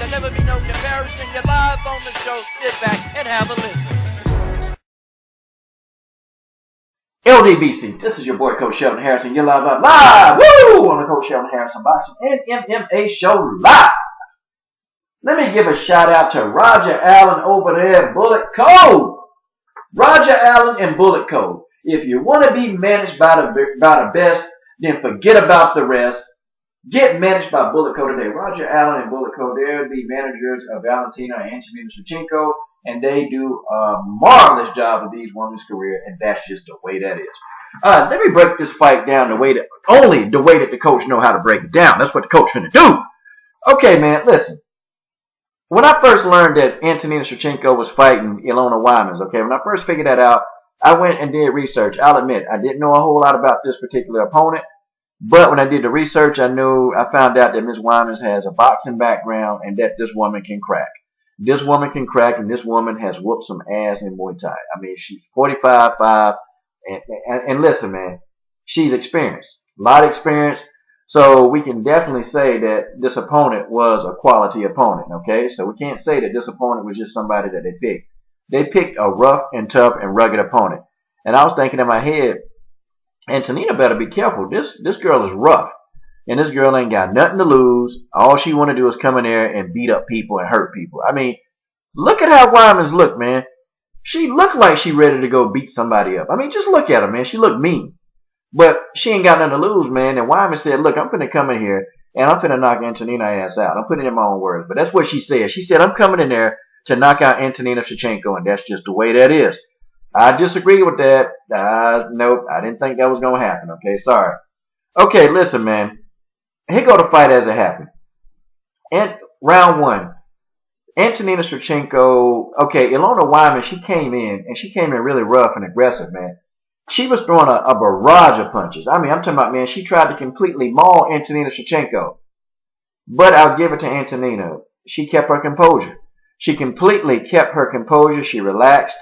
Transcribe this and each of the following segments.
There'll never be no comparison. You're live on the show. Sit back and have a listen. LDBC, this is your boy Coach Sheldon Harrison. You're live, woo, on the Coach Sheldon Harrison Boxing and MMA Show live. Let me give a shout out to Roger Allen over there at Bullet Code. Roger Allen and Bullet Code. If you want to be managed by the best, then forget about the rest. Get managed by Bullet Code today. Roger Allen and Bullet Code, they're the managers of Valentina and Antonina Shevchenko, and they do a marvelous job of these women's career, and that's just the way that is. Let me break this fight down the way that the coach know how to break it down. That's what the coach finna do. Okay, man, listen. When I first learned that Antonina Shevchenko was fighting Ilona Wijmans, okay, when I first figured that out, I went and did research. I'll admit, I didn't know a whole lot about this particular opponent, but when I did the research, I found out that Ms. Wijmans has a boxing background and that this woman can crack. This woman can crack, and this woman has whooped some ass in Muay Thai. I mean, she's 45'5", and listen, man, she's experienced, a lot of experience. So we can definitely say that this opponent was a quality opponent, okay? So we can't say that this opponent was just somebody that they picked. They picked a rough and tough and rugged opponent. And I was thinking in my head, Antonina better be careful. This girl is rough. And this girl ain't got nothing to lose. All she want to do is come in there and beat up people and hurt people. I mean, look at how Wijmans look, man. She looked like she ready to go beat somebody up. I mean, just look at her, man. She looked mean. But she ain't got nothing to lose, man. And Wijmans said, look, I'm finna come in here and I'm finna knock Antonina ass out. I'm putting it in my own words. But that's what she said. She said, I'm coming in there to knock out Antonina Shevchenko, and that's just the way that is. I disagree with that. Nope, I didn't think that was going to happen. Okay, sorry. Okay, listen, man. Here go the fight as it happened. And round one, Antonina Shevchenko, okay, Ilona Wijmans, she came in really rough and aggressive, man. She was throwing a barrage of punches. I mean, I'm talking about, man, she tried to completely maul Antonina Shevchenko. But I'll give it to Antonina. She kept her composure. She completely kept her composure. She relaxed.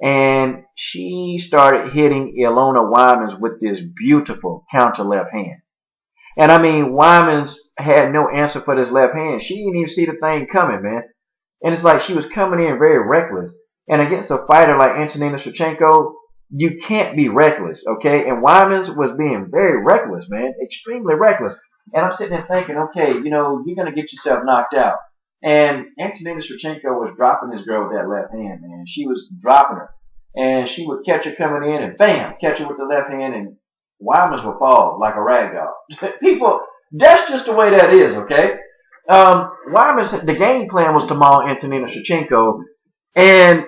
And she started hitting Ilona Wijmans with this beautiful counter left hand. And I mean, Wijmans had no answer for this left hand. She didn't even see the thing coming, man. And it's like she was coming in very reckless. And against a fighter like Antonina Shevchenko, you can't be reckless, okay? And Wijmans was being very reckless, man. Extremely reckless. And I'm sitting there thinking, okay, you know, you're going to get yourself knocked out. And Antonina Shevchenko was dropping this girl with that left hand, man. She was dropping her. And she would catch her coming in and bam, catch her with the left hand, and Wijmans would fall like a rag doll. People, that's just the way that is, okay? Wijmans, the game plan was to maul Antonina Shevchenko, and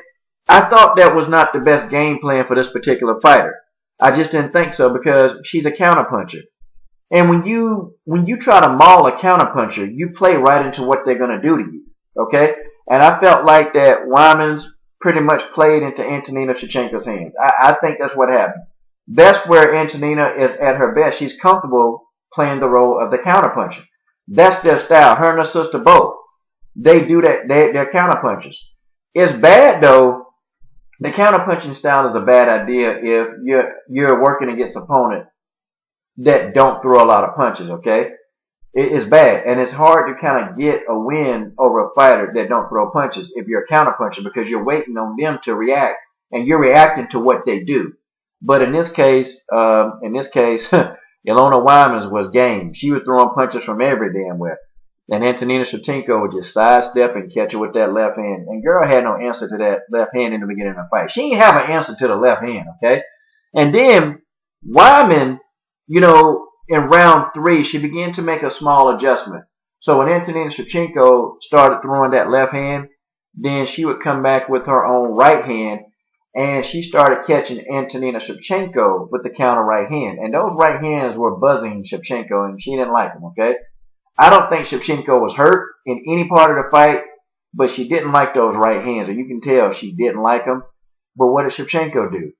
I thought that was not the best game plan for this particular fighter. I just didn't think so because she's a counterpuncher. And when you try to maul a counterpuncher, you play right into what they're going to do to you, okay? And I felt like that Wijmans pretty much played into Antonina Shevchenko's hands. I think that's what happened. That's where Antonina is at her best. She's comfortable playing the role of the counterpuncher. That's their style. Her and her sister both. They do that. They're counterpunchers. It's bad though. The counterpunching style is a bad idea if you're working against an opponent that don't throw a lot of punches, okay? It's bad. And it's hard to kind of get a win over a fighter that don't throw punches if you're a counterpuncher because you're waiting on them to react and you're reacting to what they do. But in this case, Ilona Wijmans was game. She was throwing punches from every damn where. And Antonina Shevchenko would just sidestep and catch her with that left hand. And girl had no answer to that left hand in the beginning of the fight. She didn't have an answer to the left hand, okay? And then Wijmans, you know, in round 3, she began to make a small adjustment. So when Antonina Shevchenko started throwing that left hand, then she would come back with her own right hand, and she started catching Antonina Shevchenko with the counter right hand. And those right hands were buzzing Shevchenko, and she didn't like them, okay? I don't think Shevchenko was hurt in any part of the fight, but she didn't like those right hands, and you can tell she didn't like them. But what did Shevchenko do?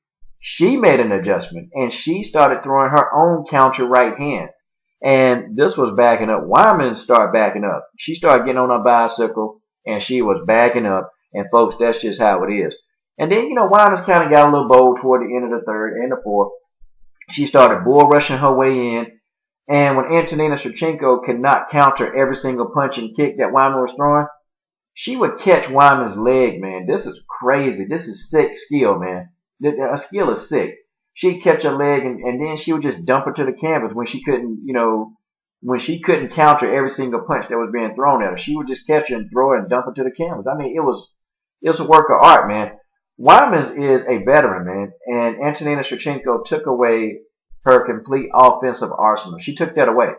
She made an adjustment, and she started throwing her own counter right hand. And this was backing up. Wijmans started backing up. She started getting on her bicycle, and she was backing up. And, folks, that's just how it is. And then, you know, Wijmans kind of got a little bold toward the end of the third and the fourth. She started bull rushing her way in. And when Antonina Shevchenko could not counter every single punch and kick that Wijmans was throwing, she would catch Wijmans' leg, man. This is crazy. This is sick skill, man. A skill is sick. She'd catch her leg and then she would just dump her to the canvas when she couldn't, when she couldn't counter every single punch that was being thrown at her. She would just catch her and throw her and dump her to the canvas. I mean, it was a work of art, man. Wijmans is a veteran, man, and Antonina Shevchenko took away her complete offensive arsenal. She took that away.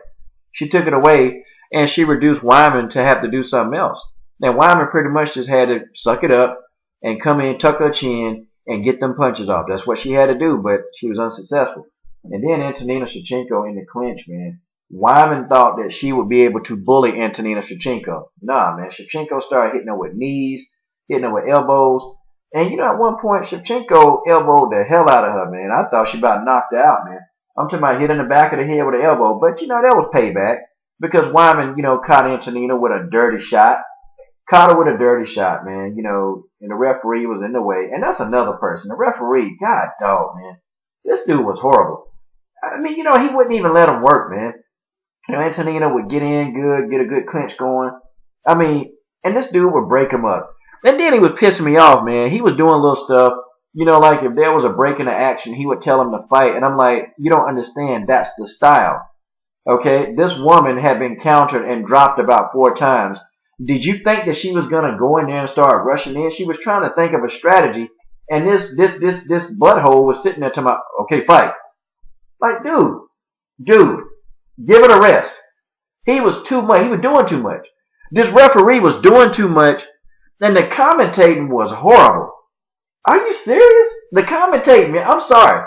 She took it away, and she reduced Wijmans to have to do something else. And Wijmans pretty much just had to suck it up and come in, tuck her chin, and get them punches off. That's what she had to do, but she was unsuccessful. And then Antonina Shevchenko in the clinch, man. Wijmans thought that she would be able to bully Antonina Shevchenko. Nah, man. Shevchenko started hitting her with knees, hitting her with elbows. And at one point, Shevchenko elbowed the hell out of her, man. I thought she about knocked her out, man. I'm talking about hitting the back of the head with an elbow. But, that was payback. Because Wijmans, caught Antonina with a dirty shot. Caught her with a dirty shot, man. And the referee was in the way. And that's another person. The referee, god dog, man. This dude was horrible. I mean, he wouldn't even let him work, man. Antonina would get in good, get a good clinch going. I mean, and this dude would break him up. And then he was pissing me off, man. He was doing little stuff. Like if there was a break in the action, he would tell him to fight. And I'm like, you don't understand. That's the style. Okay? This woman had been countered and dropped about 4 times. Did you think that she was going to go in there and start rushing in? She was trying to think of a strategy. And this butthole was sitting there to my, okay, fight. Like, dude, give it a rest. He was too much. He was doing too much. This referee was doing too much. And the commentating was horrible. Are you serious? The commentating, man, I'm sorry.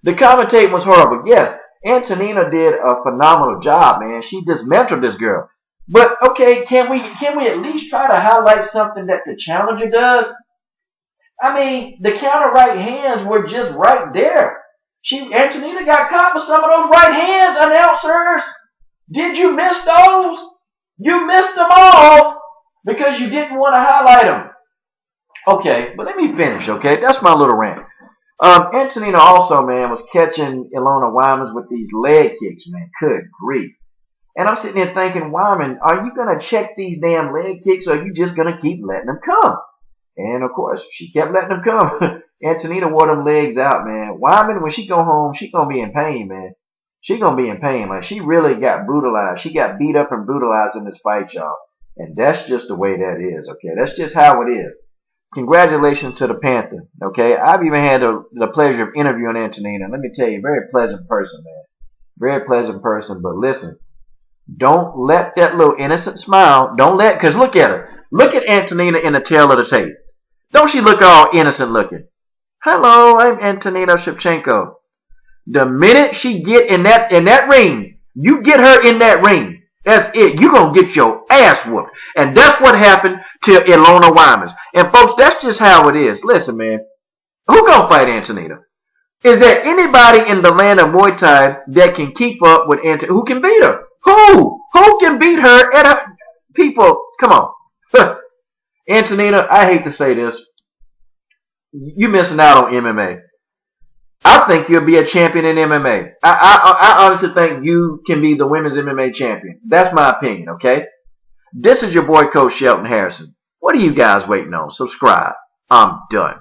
The commentating was horrible. Yes, Antonina did a phenomenal job, man. She dismantled this girl. But, okay, can we at least try to highlight something that the challenger does? I mean, the counter right hands were just right there. Antonina got caught with some of those right hands, announcers. Did you miss those? You missed them all. Because you didn't want to highlight them. Okay, but let me finish, okay? That's my little rant. Antonina also, man, was catching Ilona Wijmans with these leg kicks, man. Good grief. And I'm sitting there thinking, Wijmans, are you going to check these damn leg kicks or are you just going to keep letting them come? And, of course, she kept letting them come. Antonina wore them legs out, man. Wijmans, when she go home, she going to be in pain, man. She going to be in pain. Like, she really got brutalized. She got beat up and brutalized in this fight, y'all. And that's just the way that is, okay? That's just how it is. Congratulations to the Panther, okay? I've even had the pleasure of interviewing Antonina. Let me tell you, very pleasant person, man. Very pleasant person. But listen, don't let that little innocent smile, because look at her. Look at Antonina in the tail of the tape. Don't she look all innocent looking? Hello, I'm Antonina Shevchenko. The minute she get in that ring, you get her in that ring. That's it. You're going to get your ass whooped. And that's what happened to Ilona Wijmans. And folks, that's just how it is. Listen, man. Who going to fight Antonina? Is there anybody in the land of Muay Thai that can keep up with Antonina? Who can beat her? Who? Who can beat her at her? People, come on. Antonina, I hate to say this. You're missing out on MMA. I think you'll be a champion in MMA. I honestly think you can be the women's MMA champion. That's my opinion, okay? This is your boy, Coach Shelton Harrison. What are you guys waiting on? Subscribe. I'm done.